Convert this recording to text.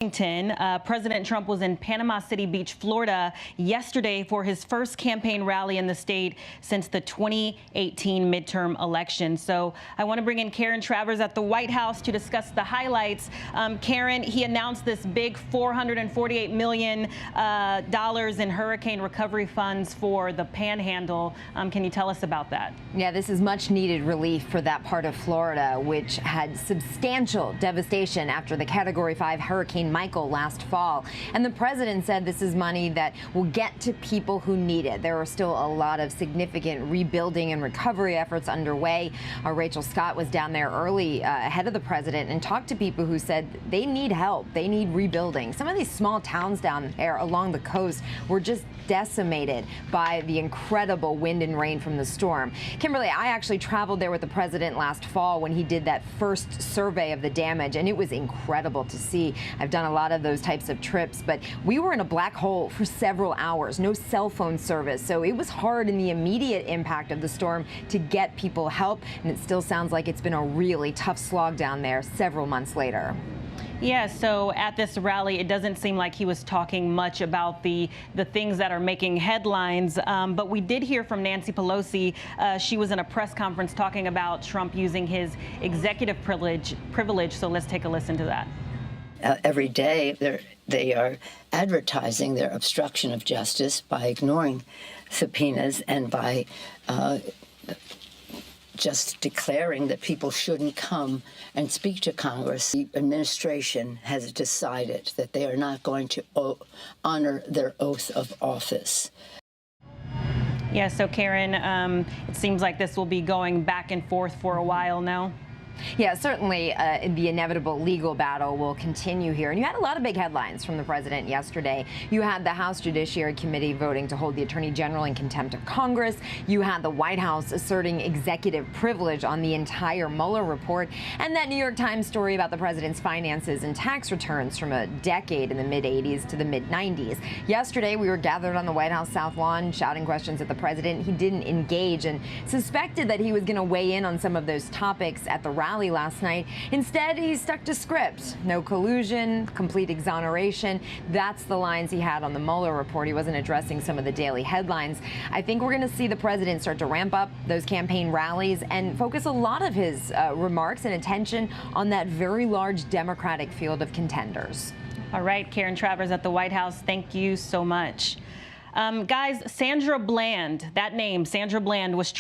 President Trump was in Panama City Beach, Florida yesterday for his first campaign rally in the state since the 2018 midterm election. So I want to bring in Karen Travers at the White House to discuss the highlights. Karen, he announced this big $448 million in hurricane recovery funds for the Panhandle. Can you tell us about that? Yeah, this is much needed relief for that part of Florida, which had substantial devastation after the Category 5 hurricane Michael last fall. And the president said this is money that will get to people who need it. There are still a lot of significant rebuilding and recovery efforts underway. Rachel Scott was down there early ahead of the president and talked to people who said they need help. They need rebuilding. Some of these small towns down there along the coast were just decimated by the incredible wind and rain from the storm. Kimberly, I actually traveled there with the president last fall when he did that first survey of the damage, and it was incredible to see. I've done a lot of those types of trips, but we were in a black hole for several hours, no cell phone service, so it was hard in the immediate impact of the storm to get people help, and it still sounds like it's been a really tough slog down there several months later. Yeah, so at this rally, it doesn't seem like he was talking much about the things that are making headlines, but we did hear from Nancy Pelosi. She was in a press conference talking about Trump using his executive privilege, so let's take a listen to that. Every day they are advertising their obstruction of justice by ignoring subpoenas and by just declaring that people shouldn't come and speak to Congress. The administration has decided that they are not going to honor their oath of office. Yeah, so Karen, it seems like this will be going back and forth for a while now. Yeah, certainly the inevitable legal battle will continue here. And you had a lot of big headlines from the president yesterday. You had the House Judiciary Committee voting to hold the Attorney General in contempt of Congress. You had the White House asserting executive privilege on the entire Mueller report. And that New York Times story about the president's finances and tax returns from a decade in the mid-'80s to the mid-'90s. Yesterday, we were gathered on the White House South Lawn shouting questions at the president. He didn't engage and suspected that he was going to weigh in on some of those topics at the rally last night. Instead, he stuck to script. No collusion, complete exoneration. That's the lines he had on the Mueller report. He wasn't addressing some of the daily headlines. I think we're going to see the president start to ramp up those campaign rallies and focus a lot of his remarks and attention on that very large Democratic field of contenders. All right, Karen Travers at the White House, thank you so much. Guys, Sandra Bland, that name, Sandra Bland, was